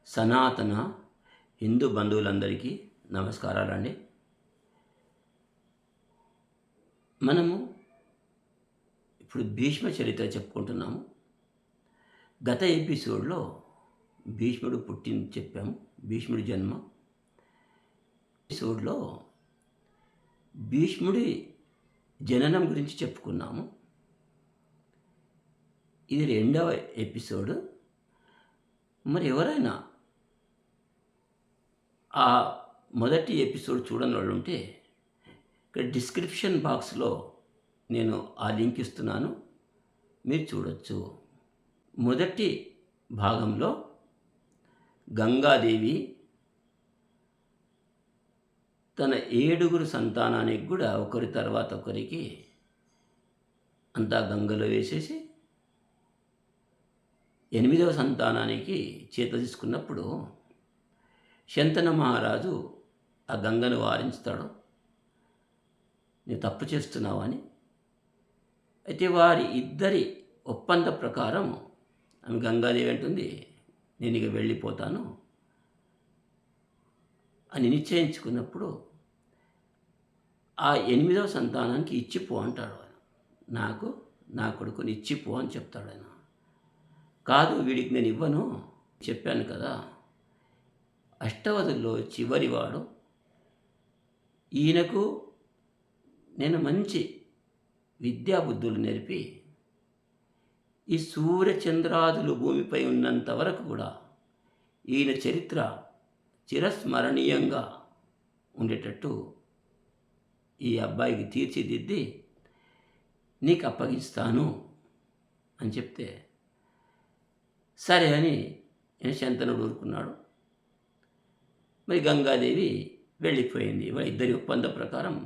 సనాతన హిందూ బంధువులందరికీ నమస్కారాలండి. మనము ఇప్పుడు భీష్మ చరిత్ర చెప్పుకుంటున్నాము. గత ఎపిసోడ్లో భీష్ముడు పుట్టింది చెప్పాము. భీష్ముడి జన్మ ఎపిసోడ్లో భీష్ముడి జననం గురించి చెప్పుకున్నాము. ఇది రెండవ ఎపిసోడ్. మరి ఎవరైనా ఆ మొదటి ఎపిసోడ్ చూడని వాళ్ళు ఉంటే ఇక్కడ డిస్క్రిప్షన్ బాక్స్లో నేను ఆ లింక్ ఇస్తున్నాను, మీరు చూడొచ్చు. మొదటి భాగంలో గంగాదేవి తన 7 సంతానానికి కూడా ఒకరి తర్వాత ఒకరికి అంతా గంగలో వేసేసి 8వ సంతానానికి చేత తీసుకున్నప్పుడు శంతన మహారాజు ఆ గంగను వారించుతాడు, నీవు తప్పు చేస్తున్నావు అని. అయితే వారి ఇద్దరి ఒప్పంద ప్రకారం ఆమె గంగాదేవి అంటుంది, నేను ఇక వెళ్ళిపోతాను అని నిశ్చయించుకున్నప్పుడు ఆ 8వ సంతానానికి ఇచ్చిపో అంటాడు ఆయన. నా కొడుకుని ఇచ్చిపో అని చెప్తాడు ఆయన. కాదు, వీడికి నేను ఇవ్వను, చెప్పాను కదా, అష్టవదుల్లో చివరివాడు, ఈయనకు నేను మంచి విద్యాబుద్ధులు నేర్పి ఈ సూర్యచంద్రాదులు భూమిపై ఉన్నంత వరకు కూడా ఈయన చరిత్ర చిరస్మరణీయంగా ఉండేటట్టు ఈ అబ్బాయికి తీర్చిదిద్ది నీకు అప్పగిస్తాను అని చెప్తే సరే అని శంతనుడు ఊరుకున్నాడు. మరి గంగాదేవి వెళ్ళిపోయింది, వాళ్ళ ఇద్దరి ఒప్పంద ప్రకారం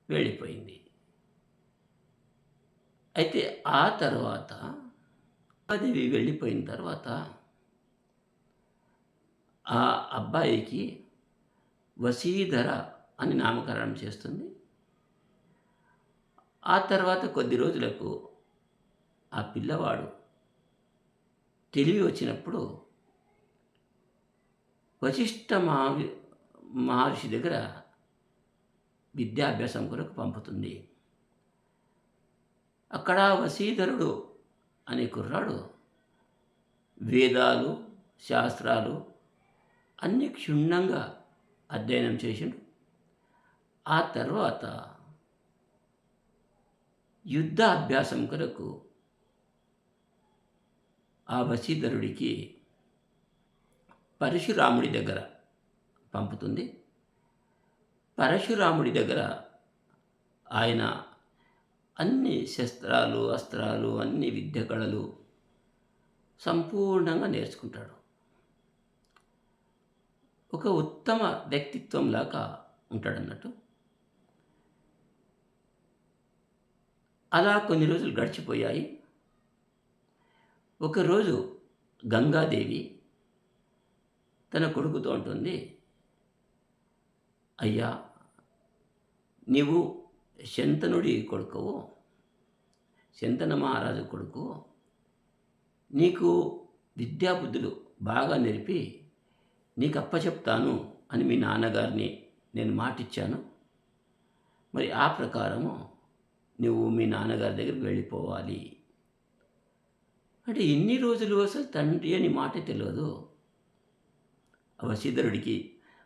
వెళ్ళిపోయింది. అయితే ఆ తర్వాత గంగాదేవి వెళ్ళిపోయిన తర్వాత ఆ అబ్బాయికి వసీధర అని నామకరణం చేస్తుంది. ఆ తర్వాత కొద్ది రోజులకు ఆ పిల్లవాడు తెలివి వచ్చినప్పుడు వశిష్ఠ మహర్షి దగ్గర విద్యాభ్యాసం కొరకు పంపుతుంది. అక్కడ వశీధరుడు అనే కుర్రాడు వేదాలు శాస్త్రాలు అన్నీ క్షుణ్ణంగా అధ్యయనం చేసిండు. ఆ తర్వాత యుద్ధ అభ్యాసం కొరకు ఆ వశీధరుడికి పరశురాముడి దగ్గర పంపుతుంది. పరశురాముడి దగ్గర ఆయన అన్ని శస్త్రాలు అస్త్రాలు అన్ని విద్య కళలు సంపూర్ణంగా నేర్చుకుంటాడు. ఒక ఉత్తమ వ్యక్తిత్వంలాగా ఉంటాడన్నట్టు. అలా కొన్ని రోజులు గడిచిపోయాయి. ఒకరోజు గంగాదేవి తన కొడుకుతో ఉంటుంది, అయ్యా, నీవు శంతనుడి కొడుకువు, శంతన మహారాజు కొడుకు, నీకు విద్యాబుద్ధులు బాగా నేర్పి నీకు అప్పచెప్తాను అని మీ నాన్నగారిని నేను మాటిచ్చాను. మరి ఆ ప్రకారము నువ్వు మీ నాన్నగారి దగ్గరికి వెళ్ళిపోవాలి అంటే ఎన్ని రోజులు అసలు తండ్రి అని మాటే తెలియదు. వశీధరుడికి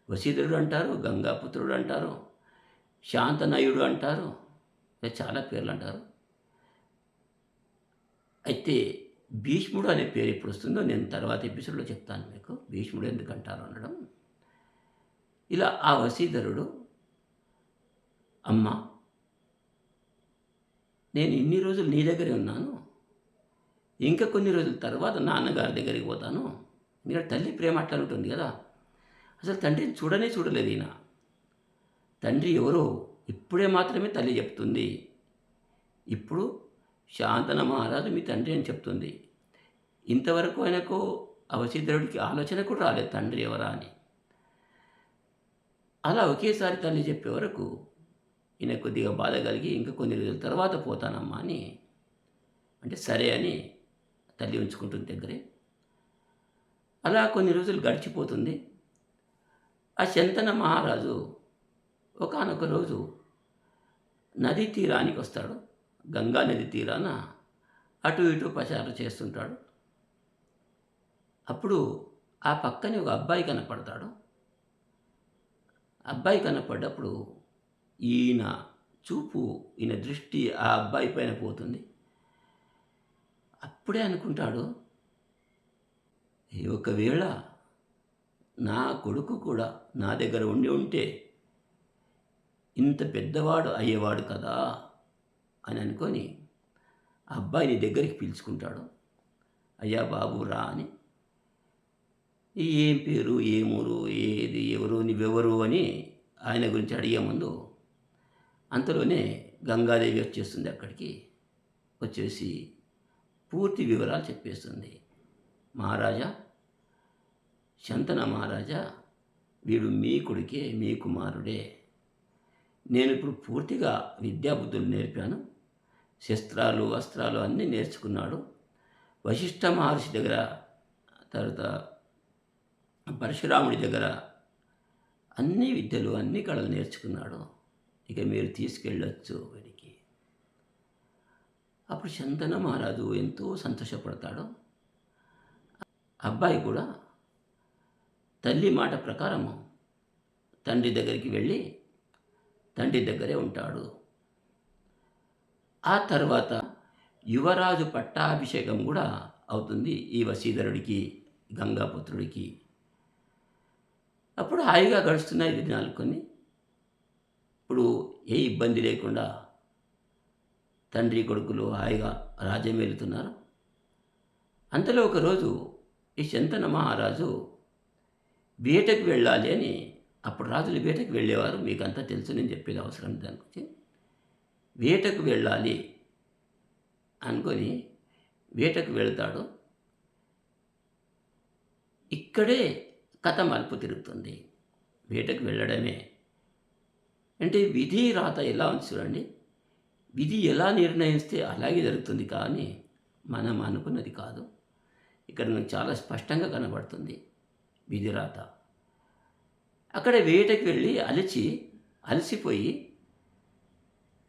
వశీధరుడు అంటారు, గంగాపుత్రుడు అంటారు, శాంతనయుడు అంటారు, చాలా పేర్లు అంటారు. అయితే భీష్ముడు అనే పేరు ఎప్పుడు వస్తుందో నేను తర్వాత ఎపిసోడ్లో చెప్తాను మీకు, భీష్ముడు ఎందుకు అంటారు అనడం. ఇలా ఆ వశీధరుడు, అమ్మ, నేను ఇన్ని రోజులు నీ దగ్గరే ఉన్నాను, ఇంకా కొన్ని రోజుల తర్వాత నాన్నగారి దగ్గరికి పోతాను. ఎందుకంటే తల్లి ప్రేమ అట్లా ఉంటుంది కదా. అసలు తండ్రిని చూడలేదు ఈయన. తండ్రి ఎవరో ఇప్పుడే మాత్రమే తల్లి చెప్తుంది. ఇప్పుడు శాంతన మహారాజు మీ తండ్రి అని చెప్తుంది. ఇంతవరకు ఆయనకు వశీధరుడికి ఆలోచన కూడా రాలేదు తండ్రి ఎవరా అని. అలా ఒకేసారి తల్లి చెప్పే వరకు ఈయన కొద్దిగా బాధ కలిగి ఇంకా కొన్ని రోజుల తర్వాత పోతానమ్మా అని అంటే సరే అని తల్లి ఉంచుకుంటుంది దగ్గరే. అలా కొన్ని రోజులు గడిచిపోతుంది. ఆ శంతన మహారాజు ఒకానొక రోజు నదీ తీరానికి వస్తాడు. గంగా నది తీరాన అటు ఇటు పచారు చేస్తుంటాడు. అప్పుడు ఆ పక్కనే ఒక అబ్బాయి కనపడతాడు. అబ్బాయి కనపడ్డప్పుడు ఈయన ఈయన దృష్టి ఆ అబ్బాయి పైన పోతుంది. అప్పుడే అనుకుంటాడు, ఒకవేళ నా కొడుకు కూడా నా దగ్గర ఉండి ఉంటే ఇంత పెద్దవాడు అయ్యేవాడు కదా అని అనుకొని అబ్బాయిని దగ్గరికి పిలుచుకుంటాడు. అయ్యా బాబు రా అని. ఏం పేరు, ఏం ఊరు, ఏది, ఎవరు, నువ్వెవరు అని ఆయన గురించి అడిగే ముందు అంతలోనే గంగాదేవి వచ్చేస్తుంది. అక్కడికి వచ్చేసి పూర్తి వివరాలు చెప్పేస్తుంది. మహారాజా, శంతన మహారాజా, వీడు మీ కొడుకే, మీ కుమారుడే. నేను ఇప్పుడు పూర్తిగా విద్యాబుద్ధులు నేర్పాను. శస్త్రాలు, వస్త్రాలు అన్నీ నేర్చుకున్నాడు. వశిష్ఠ మహర్షి దగ్గర, తర్వాత పరశురాముడి దగ్గర అన్ని విద్యలు, అన్ని కళలు నేర్చుకున్నాడు. ఇక మీరు తీసుకెళ్ళొచ్చు వీడికి. అప్పుడు శంతన మహారాజు ఎంతో సంతోషపడతాడు. అబ్బాయి కూడా తల్లి మాట ప్రకారము తండ్రి దగ్గరికి వెళ్ళి తండ్రి దగ్గరే ఉంటాడు. ఆ తర్వాత యువరాజు పట్టాభిషేకం కూడా అవుతుంది ఈ వశీధరుడికి, గంగాపుత్రుడికి. అప్పుడు హాయిగా గడుస్తున్నాయి దినాలు కొన్ని. ఇప్పుడు ఏ ఇబ్బంది లేకుండా తండ్రి కొడుకులు హాయిగా రాజ్యం వెళుతున్నారు. అంతలో ఒకరోజు ఈ శంతన మహారాజు వేటకు వెళ్ళాలి అని, అప్పుడు రాజులు వేటకు వెళ్ళేవారు, మీకు అంతా తెలుసు, నేను చెప్పేది అవసరం దాని గురించి. వేటకు వెళ్ళాలి అనుకొని వేటకు వెళ్తాడు. ఇక్కడే కథ మలుపు తిరుగుతుంది. వేటకు వెళ్ళడమే అంటే విధి రాత ఎలా ఉంది చూడండి. విధి ఎలా నిర్ణయిస్తే అలాగే జరుగుతుంది, కానీ మనం అనుకున్నది కాదు. ఇక్కడ నాకు చాలా స్పష్టంగా కనబడుతుంది విధి రాత. అక్కడ వేటకు వెళ్ళి అలసిపోయి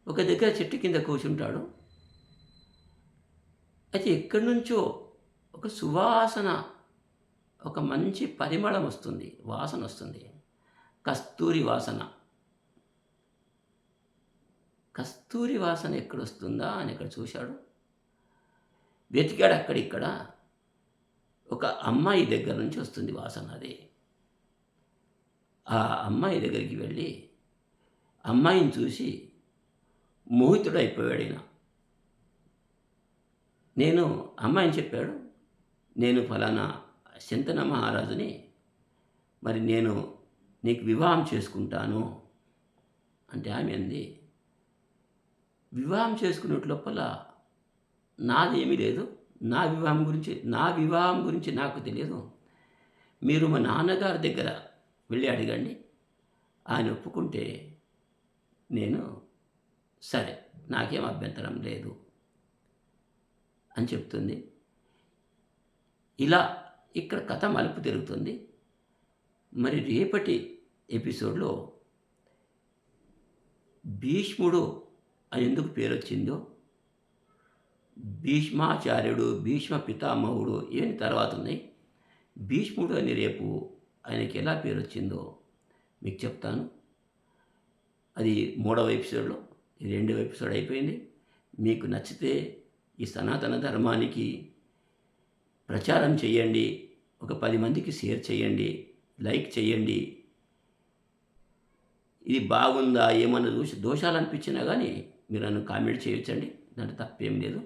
ఒక దగ్గర చెట్టు కింద కూర్చుంటాడు. అయితే ఎక్కడి నుంచో ఒక సువాసన, ఒక మంచి పరిమళం వస్తుంది, వాసన వస్తుంది. కస్తూరి వాసన. కస్తూరి వాసన ఎక్కడొస్తుందా అని ఇక్కడ చూశాడు. వెతికాడు అక్కడిక్కడ. ఒక అమ్మాయి దగ్గర నుంచి వస్తుంది వాసన. అది ఆ అమ్మాయి దగ్గరికి వెళ్ళి అమ్మాయిని చూసి మోహితుడైపోయాడు ఈయన. నేను అమ్మాయిని చెప్పాడు, నేను ఫలానా శంతన మహారాజుని, మరి నేను నీకు వివాహం చేసుకుంటాను అంటే ఆమె అంది, వివాహం చేసుకునే లోపల నాదేమీ లేదు, నా వివాహం గురించి నాకు తెలియదు. మీరు మా నాన్నగారి దగ్గర వెళ్ళి అడగండి, ఆయన ఒప్పుకుంటే నేను సరే, నాకేం అభ్యంతరం లేదు అని చెప్తుంది. ఇలా ఇక్కడ కథ మలుపు తిరుగుతుంది. మరి రేపటి ఎపిసోడ్లో భీష్ముడు అని ఎందుకు పేరు వచ్చిందో, భీష్మాచార్యుడు, భీష్మ పితామహుడు ఇవన్నీ తర్వాత ఉన్నాయి. భీష్ముడు అని రేపు ఆయనకి ఎలా పేరు వచ్చిందో మీకు చెప్తాను. అది 3వ ఎపిసోడ్లో. ఈ 2వ ఎపిసోడ్ అయిపోయింది. మీకు నచ్చితే ఈ సనాతన ధర్మానికి ప్రచారం చేయండి, ఒక 10 మందికి షేర్ చేయండి, లైక్ చేయండి. ఇది బాగుందా, ఏమన్నా దోషాలు అనిపించినా కానీ మీరు నన్ను కామెంట్ చేయొచ్చండి, దాంట్లో తప్పేం లేదు,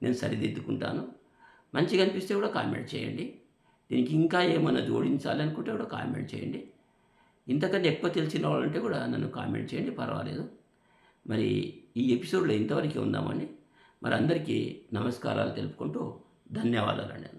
నేను సరిదిద్దుకుంటాను. మంచిగా అనిపిస్తే కూడా కామెంట్ చేయండి. దీనికి ఇంకా ఏమైనా జోడించాలనుకుంటే కూడా కామెంట్ చేయండి. ఇంతకన్నా ఎక్కువ తెలిసిన వాళ్ళంటే కూడా నన్ను కామెంట్ చేయండి, పర్వాలేదు. మరి ఈ ఎపిసోడ్లో ఇంతవరకే ఉందామండి. మరి అందరికీ నమస్కారాలు తెలుపుకుంటూ ధన్యవాదాలండి.